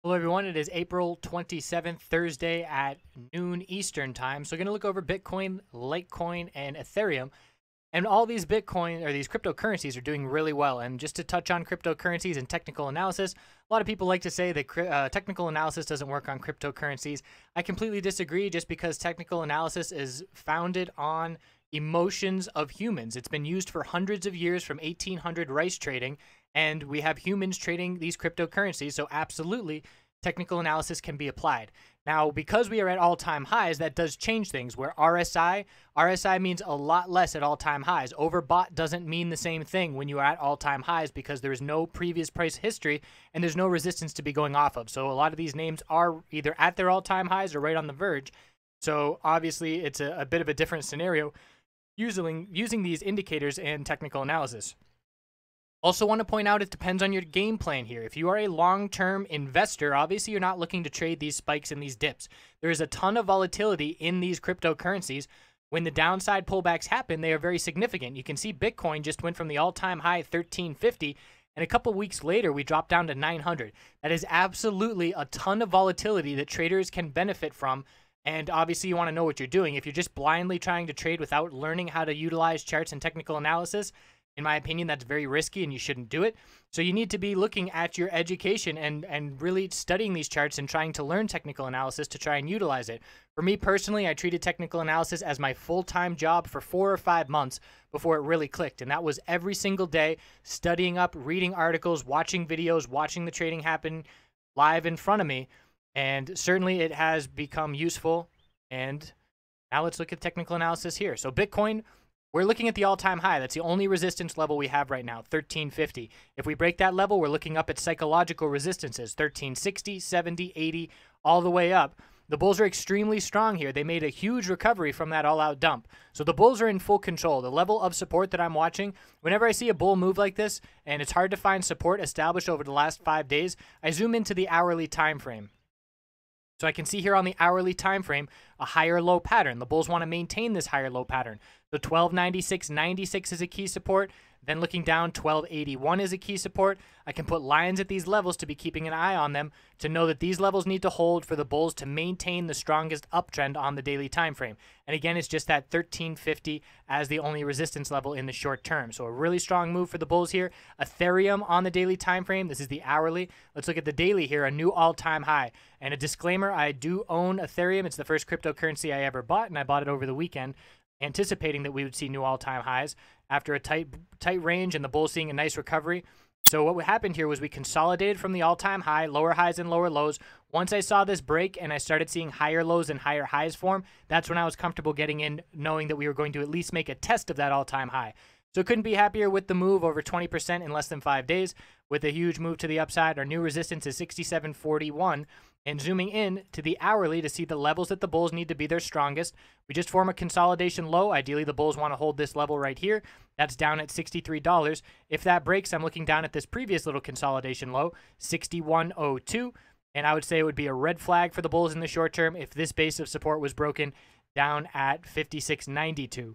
Hello everyone, it is April 27th, Thursday at noon Eastern time. So we're going to look over Bitcoin, Litecoin, and Ethereum. And all these Bitcoin or these cryptocurrencies are doing really well. And just to touch on cryptocurrencies and technical analysis, a lot of people like to say that technical analysis doesn't work on cryptocurrencies. I completely disagree just because technical analysis is founded on emotions of humans. It's been used for hundreds of years from 1800 rice trading, and we have humans trading these cryptocurrencies. So absolutely, technical analysis can be applied. Now, because we are at all-time highs, that does change things, where RSI means a lot less at all-time highs. Overbought doesn't mean the same thing when you are at all-time highs because there is no previous price history and there's no resistance to be going off of. So a lot of these names are either at their all-time highs or right on the verge. So obviously, it's a bit of a different scenario using these indicators and technical analysis. Also want to point out it depends on your game plan here. If you are a long-term investor, obviously you're not looking to trade these spikes and these dips. There is a ton of volatility in these cryptocurrencies. When the downside pullbacks happen, they are very significant. You can see Bitcoin just went from the all-time high 1350, and a couple weeks later we dropped down to 900. That is absolutely a ton of volatility that traders can benefit from. And obviously you want to know what you're doing. If you're just blindly trying to trade without learning how to utilize charts and technical analysis, in my opinion, that's very risky and you shouldn't do it. So you need to be looking at your education and really studying these charts and trying to learn technical analysis to try and utilize it. For me personally, I treated technical analysis as my full-time job for 4 or 5 months before it really clicked. And that was every single day, studying up, reading articles, watching videos, watching the trading happen live in front of me. And certainly it has become useful. And now let's look at technical analysis here. So Bitcoin, we're looking at the all-time high. That's the only resistance level we have right now, 1350. If we break that level, we're looking up at psychological resistances, 1360, 70, 80, all the way up. The bulls are extremely strong here. They made a huge recovery from that all-out dump. So the bulls are in full control. The level of support that I'm watching, whenever I see a bull move like this, and it's hard to find support established over the last 5 days, I zoom into the hourly time frame. So I can see here on the hourly time frame a higher low pattern. The bulls want to maintain this higher low pattern. So 1296.96 is a key support. Then looking down, 1281 is a key support. I can put lines at these levels to be keeping an eye on them to know that these levels need to hold for the bulls to maintain the strongest uptrend on the daily time frame. And again, it's just that 1350 as the only resistance level in the short term. So a really strong move for the bulls here. Ethereum on the daily time frame. This is the hourly. Let's look at the daily here, a new all-time high. And a disclaimer, I do own Ethereum. It's the first cryptocurrency I ever bought, and I bought it over the weekend, anticipating that we would see new all-time highs after a tight range and the bulls seeing a nice recovery. So what happened here was we consolidated from the all-time high, lower highs and lower lows. Once I saw this break and I started seeing higher lows and higher highs form, that's when I was comfortable getting in, knowing that we were going to at least make a test of that all-time high. So couldn't be happier with the move, over 20% in less than 5 days, with a huge move to the upside. Our new resistance is 67.41. And zooming in to the hourly to see the levels that the bulls need to be their strongest, we just form a consolidation low. Ideally, the bulls want to hold this level right here. That's down at $63. If that breaks, I'm looking down at this previous little consolidation low, 61.02. And I would say it would be a red flag for the bulls in the short term if this base of support was broken down at 56.92.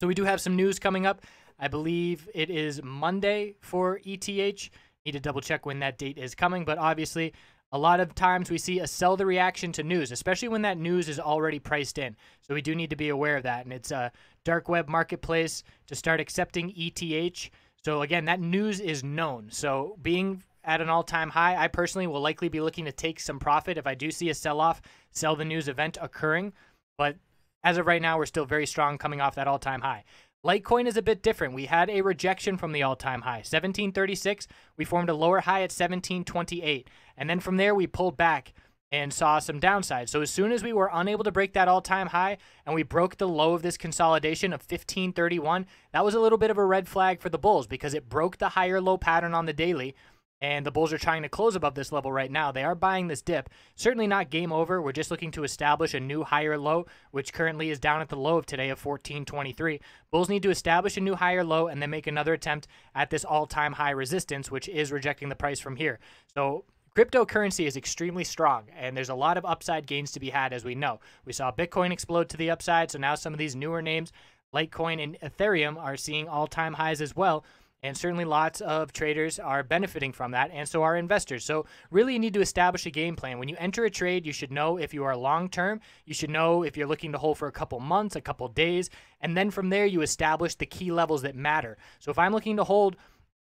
So we do have some news coming up. I believe it is Monday for ETH. Need to double check when that date is coming, but obviously a lot of times we see a sell the reaction to news, especially when that news is already priced in. So we do need to be aware of that. And it's a dark web marketplace to start accepting ETH. So again, that news is known. So being at an all-time high, I personally will likely be looking to take some profit if I do see a sell-off, sell the news event occurring. But as of right now, we're still very strong coming off that all-time high. Litecoin is a bit different. We had a rejection from the all-time high, 1736. We formed a lower high at 1728. And then from there, we pulled back and saw some downside. So as soon as we were unable to break that all-time high and we broke the low of this consolidation of 1531, that was a little bit of a red flag for the bulls because it broke the higher low pattern on the daily. And the bulls are trying to close above this level right now. They are buying this dip. Certainly not game over. We're just looking to establish a new higher low, which currently is down at the low of today of 1423. Bulls need to establish a new higher low and then make another attempt at this all-time high resistance, which is rejecting the price from here. So cryptocurrency is extremely strong, and there's a lot of upside gains to be had, as we know. We saw Bitcoin explode to the upside, so now some of these newer names, Litecoin and Ethereum, are seeing all-time highs as well. And certainly lots of traders are benefiting from that, and so are investors. So really you need to establish a game plan. When you enter a trade, you should know if you are long-term. You should know if you're looking to hold for a couple months, a couple days, and then from there you establish the key levels that matter. So if I'm looking to hold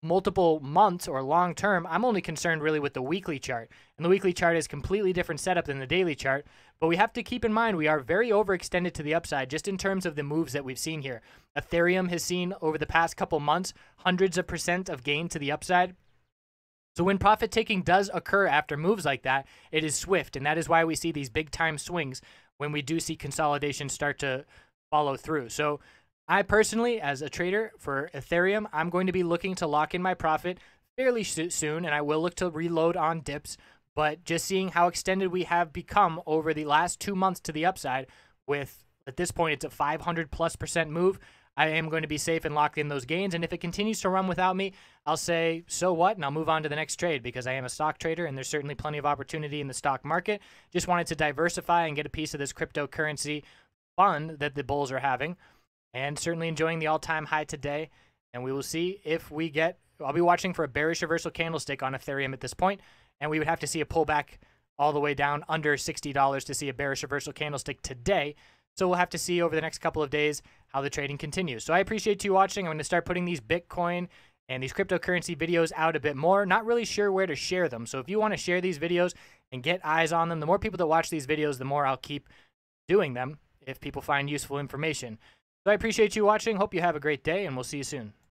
multiple months or long term, I'm only concerned really with the weekly chart. And the weekly chart is completely different setup than the daily chart. But we have to keep in mind we are very overextended to the upside just in terms of the moves that we've seen here. Ethereum has seen over the past couple months hundreds of % of gain to the upside. So when profit taking does occur after moves like that, it is swift. And that is why we see these big time swings when we do see consolidation start to follow through. So I personally, as a trader for Ethereum, I'm going to be looking to lock in my profit fairly soon, and I will look to reload on dips. But just seeing how extended we have become over the last 2 months to the upside with, at this point, it's a 500+% move, I am going to be safe and lock in those gains. And if it continues to run without me, I'll say, so what? And I'll move on to the next trade because I am a stock trader and there's certainly plenty of opportunity in the stock market. Just wanted to diversify and get a piece of this cryptocurrency fun that the bulls are having. And certainly enjoying the all-time high today. And we will see if we get, I'll be watching for a bearish reversal candlestick on Ethereum at this point. And we would have to see a pullback all the way down under $60 to see a bearish reversal candlestick today. So we'll have to see over the next couple of days how the trading continues. So I appreciate you watching. I'm going to start putting these Bitcoin and these cryptocurrency videos out a bit more. Not really sure where to share them. So if you want to share these videos and get eyes on them, the more people that watch these videos, the more I'll keep doing them if people find useful information. So I appreciate you watching. Hope you have a great day, and we'll see you soon.